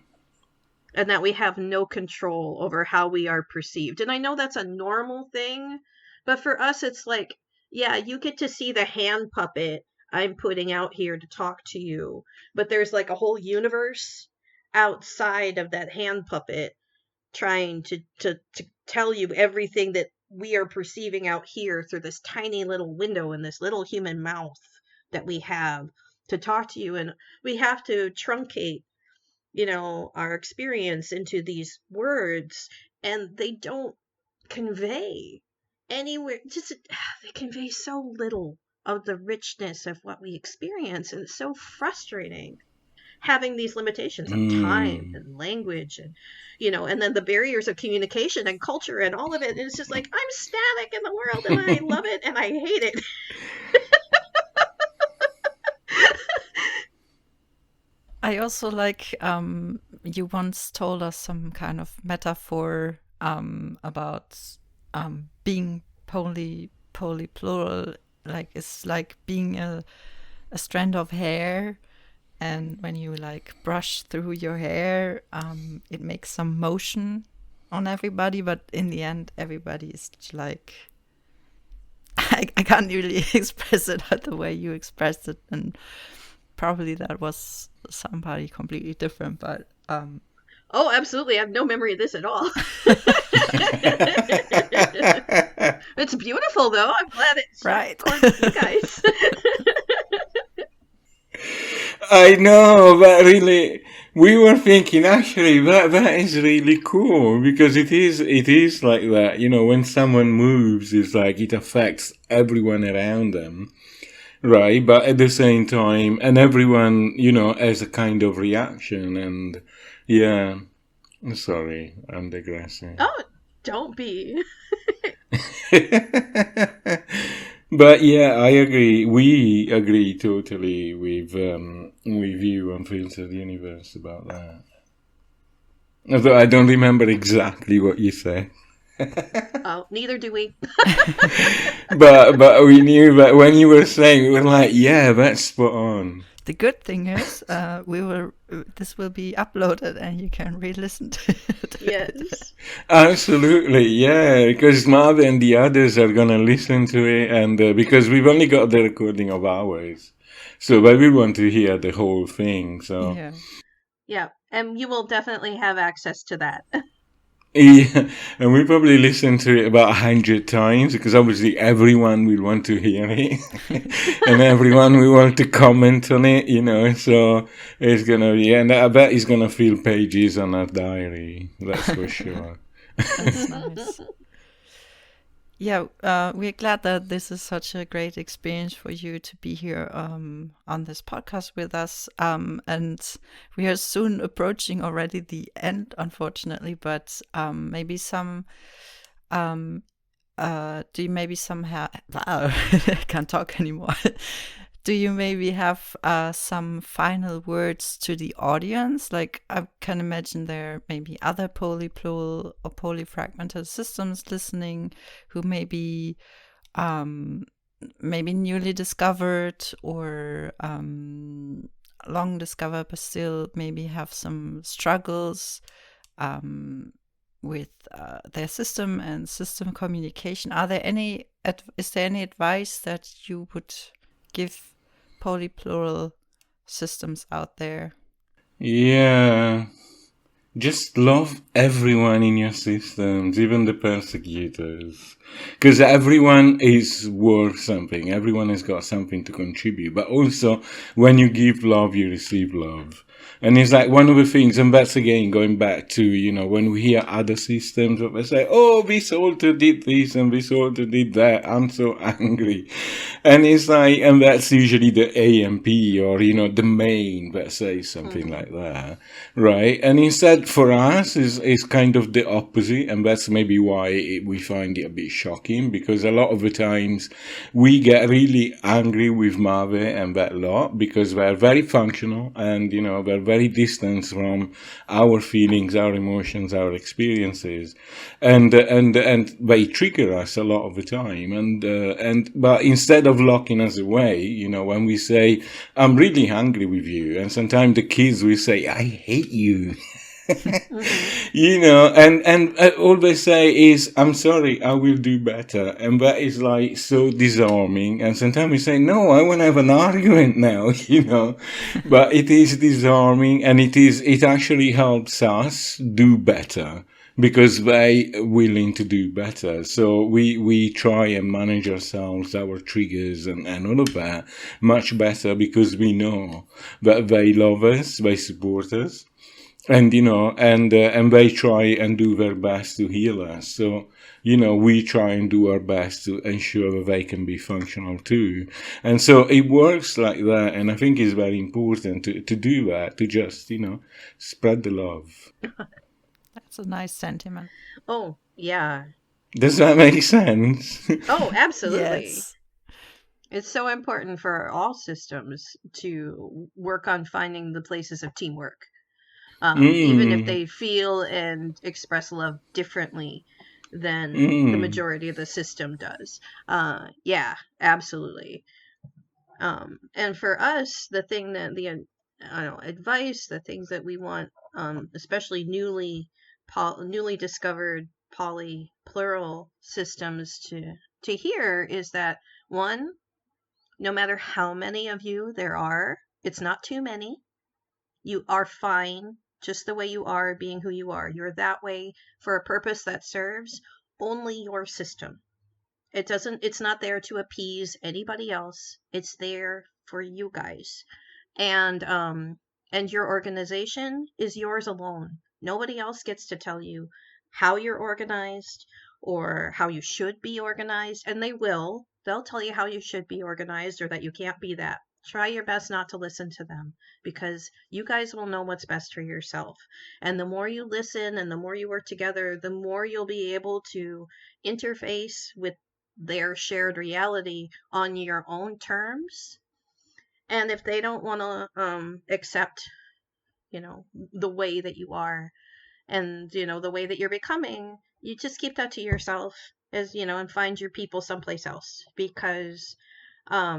Speaker 2: And that we have no control over how we are perceived. And I know that's a normal thing, but for us it's like, yeah, you get to see the hand puppet I'm putting out here to talk to you, but there's like a whole universe outside of that hand puppet trying to tell you everything that we are perceiving out here through this tiny little window in this little human mouth that we have to talk to you. And we have to truncate, our experience into these words, and they don't convey anywhere. They convey so little of the richness of what we experience, and it's so frustrating having these limitations of time and language and and then the barriers of communication and culture and all of it. And it's just like, I'm static in the world and I love it and I hate it.
Speaker 3: I also like, you once told us some kind of metaphor about being polyplural, like it's like being a strand of hair, and when you like brush through your hair, it makes some motion on everybody, but in the end everybody is like, I can't really express it the way you expressed it, and probably that was somebody completely different, but
Speaker 2: Oh, absolutely. I have no memory of this at all. It's beautiful, though. I'm glad it's
Speaker 3: Right.
Speaker 2: fun for you guys.
Speaker 1: I know, but really, we were thinking actually that is really cool because it is like that. When someone moves, it's like it affects everyone around them, right? But at the same time, and everyone, has a kind of reaction, and yeah. Sorry, I'm digressing.
Speaker 2: Oh, don't be.
Speaker 1: But yeah, I agree. We agree totally with you on Filtered Universe about that. Although I don't remember exactly what you said.
Speaker 2: Oh, neither do we.
Speaker 1: But we knew that when you were saying, we were like, yeah, that's spot on.
Speaker 3: The good thing is, this will be uploaded and you can re-listen to it.
Speaker 2: Yes.
Speaker 1: Absolutely, yeah, because Marv and the others are gonna listen to it, and because we've only got the recording of ours, so but we want to hear the whole thing. So
Speaker 2: Yeah, and you will definitely have access to that.
Speaker 1: yeah, and we probably listen to it about 100 times because obviously everyone will want to hear it, and everyone will want to comment on it. So it's gonna be, and I bet he's gonna fill pages on our diary. That's for sure.
Speaker 3: That's nice. Yeah, we're glad that this is such a great experience for you to be here on this podcast with us. And we are soon approaching already the end, unfortunately, but maybe some, do you maybe somehow, I can't talk anymore. Do you maybe have some final words to the audience? Like, I can imagine there may be other polyplural or polyfragmented systems listening who maybe newly discovered or long discovered, but still maybe have some struggles with their system and system communication. Is there any advice that you would give polyplural systems out there?
Speaker 1: Yeah. Just love everyone in your systems, even the persecutors. Because everyone is worth something. Everyone has got something to contribute. But also, when you give love, you receive love. And it's like one of the things, and that's again going back to, when we hear other systems, they say, oh, this altar did this and this altar did that. I'm so angry. And it's like, and that's usually the AMP or, the main that says something like that. Right. And instead for us is kind of the opposite. And that's maybe why we find it a bit shocking because a lot of the times we get really angry with Mave and that lot because they're very functional and, they're very distant from our feelings, our emotions, our experiences. And they trigger us a lot of the time. But instead of locking us away, when we say, I'm really angry with you. And sometimes the kids will say, I hate you. And all they say is, I'm sorry, I will do better. And that is like so disarming. And sometimes we say, no, I want to have an argument now, but it is disarming and it actually helps us do better because they willing to do better. So we try and manage ourselves, our triggers and all of that much better because we know that they love us, they support us. And, and they try and do their best to heal us. So, we try and do our best to ensure that they can be functional too. And so it works like that. And I think it's very important to do that, to just, spread the love.
Speaker 3: That's a nice sentiment.
Speaker 2: Oh, yeah.
Speaker 1: Does that make sense?
Speaker 2: Oh, absolutely.
Speaker 3: Yes.
Speaker 2: It's so important for all systems to work on finding the places of teamwork. Even if they feel and express love differently than the majority of the system does. Yeah, absolutely. And for us, the thing that advice, the things that we want, especially newly discovered plural systems to hear is that one, no matter how many of you there are, it's not too many. You are fine just the way you are, being who you are. You're that way for a purpose that serves only your system. It's not there to appease anybody else. It's there for you guys. And your organization is yours alone. Nobody else gets to tell you how you're organized or how you should be organized, and they'll tell you how you should be organized or that you can't be that. Try your best not to listen to them, because you guys will know what's best for yourself. And the more you listen and the more you work together, the more you'll be able to interface with their shared reality on your own terms. And if they don't want to accept, the way that you are and, the way that you're becoming, you just keep that to yourself, and find your people someplace else. Because as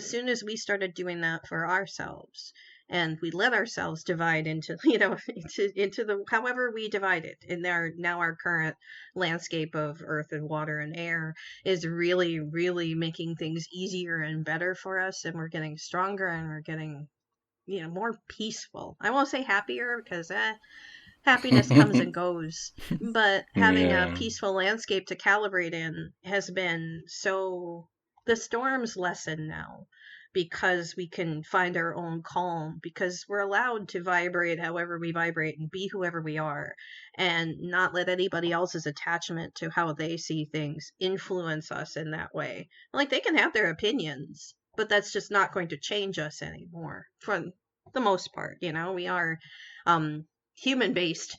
Speaker 2: soon as we started doing that for ourselves, and we let ourselves divide into, into the, however we divide it in our current landscape of earth and water and air is really, really making things easier and better for us. And we're getting stronger and we're getting, more peaceful. I won't say happier, because happiness comes and goes, but having a peaceful landscape to calibrate in has been so. The storms lessen now, because we can find our own calm, because we're allowed to vibrate however we vibrate and be whoever we are, and not let anybody else's attachment to how they see things influence us in that way. Like, they can have their opinions, but that's just not going to change us anymore for the most part. We are human based,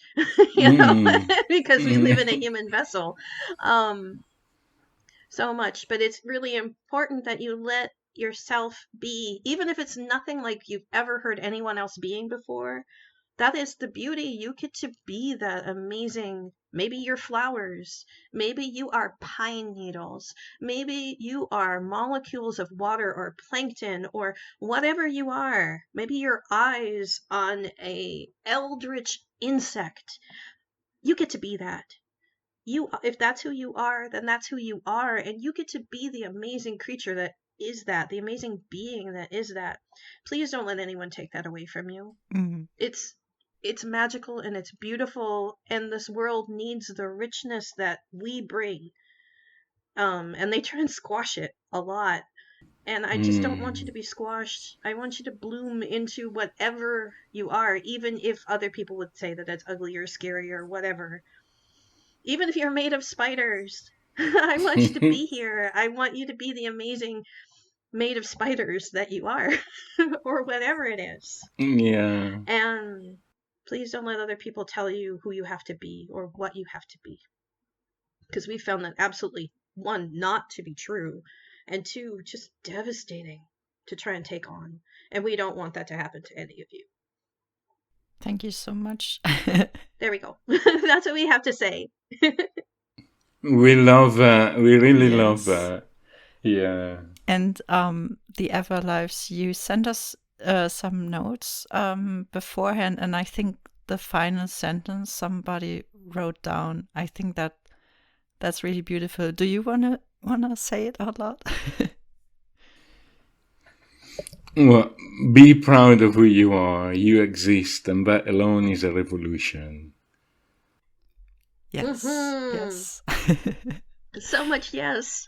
Speaker 2: because we live in a human vessel. So much, but it's really important that you let yourself be, even if it's nothing like you've ever heard anyone else being before. That is the beauty. You get to be that amazing. Maybe you're flowers. Maybe you are pine needles. Maybe you are molecules of water or plankton or whatever you are. Maybe your eyes on a eldritch insect. You get to be that. If that's who you are, then that's who you are, and you get to be the amazing creature that is that, the amazing being that is that. Please don't let anyone take that away from you.
Speaker 3: Mm-hmm.
Speaker 2: It's magical and it's beautiful, and this world needs the richness that we bring. And they try and squash it a lot. And I just don't want you to be squashed. I want you to bloom into whatever you are, even if other people would say that it's ugly or scary or whatever. Even if you're made of spiders, I want you to be here. I want you to be the amazing made of spiders that you are, or whatever it is.
Speaker 1: Yeah.
Speaker 2: And please don't let other people tell you who you have to be or what you have to be. Because we found that absolutely, one, not to be true, and two, just devastating to try and take on. And we don't want that to happen to any of you.
Speaker 3: Thank you so much.
Speaker 2: There we go. That's what we have to say.
Speaker 1: We love that. We really love that. Yeah.
Speaker 3: And the Everlifes, you sent us some notes beforehand, and I think the final sentence somebody wrote down. I think that's really beautiful. Do you wanna say it out loud?
Speaker 1: Well, be proud of who you are. You exist, and that alone is a revolution.
Speaker 3: Yes.
Speaker 2: Mm-hmm.
Speaker 3: Yes.
Speaker 2: So much yes.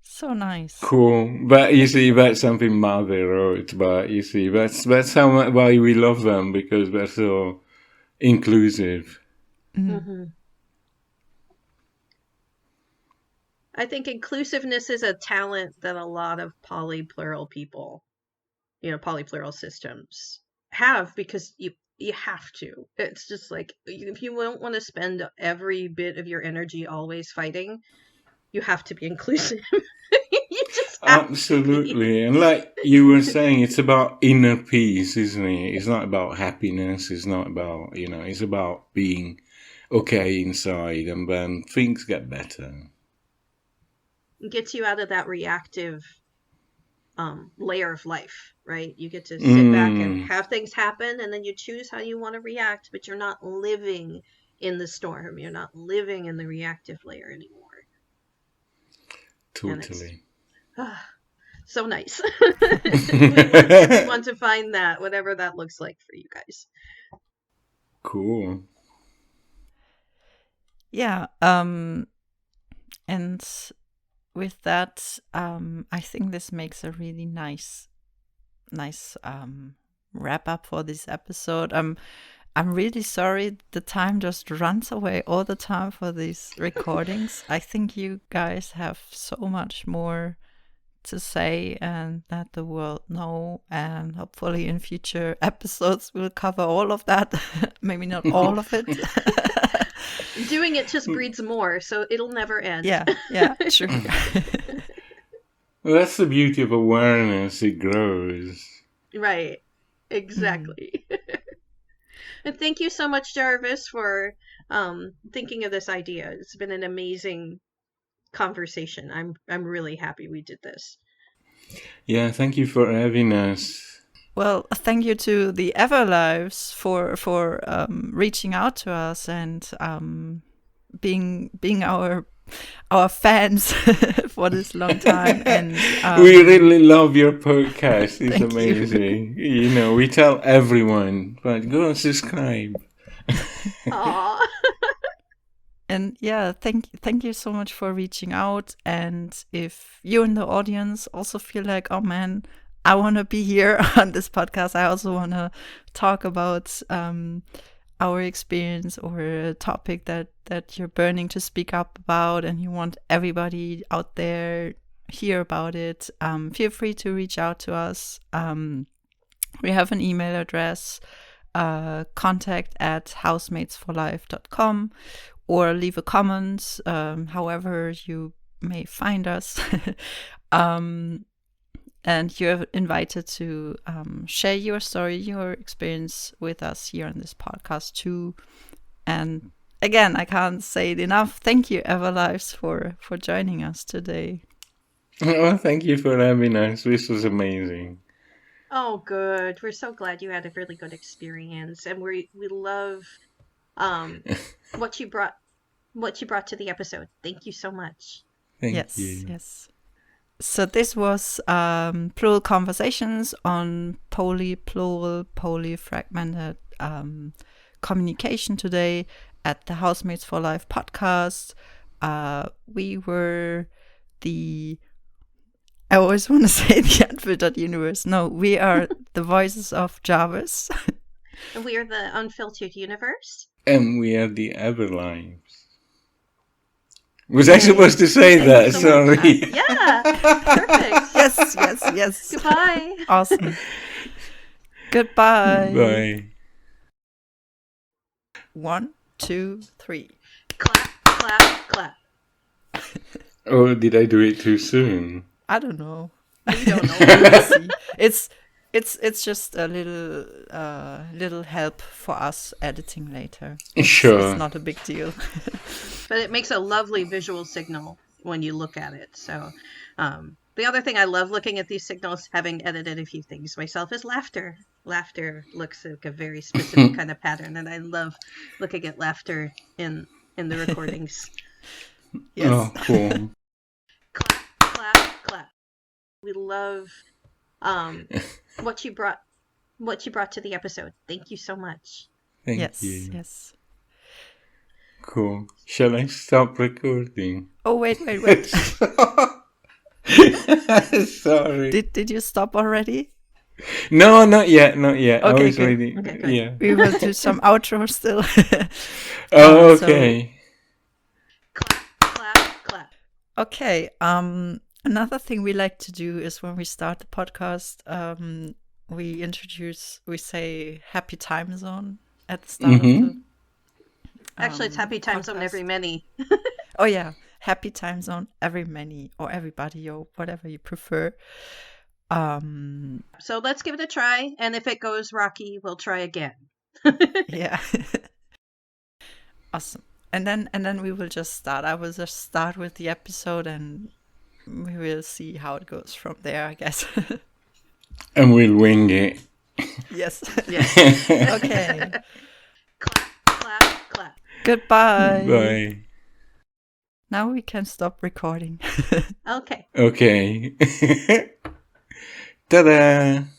Speaker 3: So nice.
Speaker 1: Cool. But you see, that's something Mother wrote. But you see, that's why we love them, because they're so inclusive.
Speaker 2: Mm-hmm. I think inclusiveness is a talent that a lot of polyplural people, polyplural systems have, because you have to. It's just like, if you don't want to spend every bit of your energy always fighting, you have to be inclusive. You just have
Speaker 1: Absolutely. And like you were saying, it's about inner peace, isn't it? It's not about happiness. It's not about, it's about being okay inside, and then things get better.
Speaker 2: Gets you out of that reactive layer of life, right? You get to sit back and have things happen, and then you choose how you want to react, but you're not living in the storm. You're not living in the reactive layer anymore.
Speaker 1: Totally.
Speaker 2: so nice. We want everyone to find that, whatever that looks like for you guys.
Speaker 1: Cool.
Speaker 3: Yeah. And with that, I think this makes a really nice wrap up for this episode. I'm really sorry the time just runs away all the time for these recordings. I think you guys have so much more to say and let the world know, and hopefully in future episodes we'll cover all of that. Maybe not all of it.
Speaker 2: Doing it just breeds more, so it'll never end.
Speaker 3: Yeah, true.
Speaker 1: Well, that's the beauty of awareness. It grows.
Speaker 2: Right. Exactly. And thank you so much, Jarvis, for thinking of this idea. It's been an amazing conversation. I'm really happy we did this.
Speaker 1: Yeah, thank you for having us.
Speaker 3: Well, thank you to the Everlifes for reaching out to us and being our fans for this long time. And
Speaker 1: we really love your podcast. It's
Speaker 3: Thank
Speaker 1: amazing. We tell everyone, but go and subscribe.
Speaker 2: Aww.
Speaker 3: And yeah, thank you so much for reaching out. And if you in the audience also feel like, oh man, I want to be here on this podcast, I also want to talk about our experience or a topic that you're burning to speak up about, and you want everybody out there hear about it, feel free to reach out to us. We have an email address, contact@housematesforlife.com, or leave a comment, however you may find us. And you're invited to share your story, your experience with us here on this podcast too. And again, I can't say it enough. Thank you, Everlifes, for joining us today.
Speaker 1: Oh, thank you for having us. This was amazing.
Speaker 2: Oh, good. We're so glad you had a really good experience, and we love what you brought to the episode. Thank you so much.
Speaker 1: Thank you.
Speaker 3: Yes. So this was Plural Conversations on polyplural, polyfragmented communication today at the Housemates for Life podcast. We were I always want to say the unfiltered universe. No, we are the voices of Jarvis.
Speaker 2: And we are the unfiltered universe.
Speaker 1: And we are the Everlifes. Was I supposed to say that? Sorry.
Speaker 2: Yeah, perfect.
Speaker 3: Yes.
Speaker 2: Goodbye.
Speaker 3: Awesome. Goodbye.
Speaker 1: Bye.
Speaker 3: 1, 2, 3.
Speaker 2: Clap, clap, clap.
Speaker 1: Oh, did I do it too soon?
Speaker 3: I don't know.
Speaker 2: You don't know.
Speaker 3: We'll see. It's just a little help for us editing later.
Speaker 1: Sure.
Speaker 3: It's not a big deal.
Speaker 2: But it makes a lovely visual signal when you look at it. So the other thing I love looking at these signals, having edited a few things myself, is laughter. Laughter looks like a very specific kind of pattern, and I love looking at laughter in the recordings.
Speaker 3: Yes.
Speaker 1: Oh, cool.
Speaker 2: Clap, clap, clap. We love what you brought to the episode. Thank you so much.
Speaker 1: Thank
Speaker 3: Yes.
Speaker 1: you.
Speaker 3: Yes.
Speaker 1: Cool. Shall I stop recording?
Speaker 3: Oh wait.
Speaker 1: Sorry.
Speaker 3: Did you stop already?
Speaker 1: No, not yet.
Speaker 3: Okay,
Speaker 1: I was
Speaker 3: good.
Speaker 1: ready.
Speaker 2: Okay, good.
Speaker 1: Yeah.
Speaker 3: We will do some outro still.
Speaker 1: Oh,
Speaker 3: So-
Speaker 1: okay.
Speaker 2: Clap, clap, clap.
Speaker 3: Okay. Another thing we like to do is when we start the podcast, we say happy time zone at the start of the
Speaker 2: Actually, it's happy time zone
Speaker 3: podcast.
Speaker 2: every many.
Speaker 3: Oh yeah, happy time zone every many or everybody or whatever you prefer.
Speaker 2: So let's give it a try, and if it goes rocky, we'll try again.
Speaker 3: Yeah. Awesome. And then we will just start. I will just start with the episode and we will see how it goes from there, I guess.
Speaker 1: And we'll wing it.
Speaker 3: Yes.
Speaker 2: Yes.
Speaker 3: Okay.
Speaker 2: Clap, clap, clap.
Speaker 3: Goodbye.
Speaker 1: Bye.
Speaker 3: Now we can stop recording.
Speaker 2: Okay.
Speaker 1: Okay. Ta-da!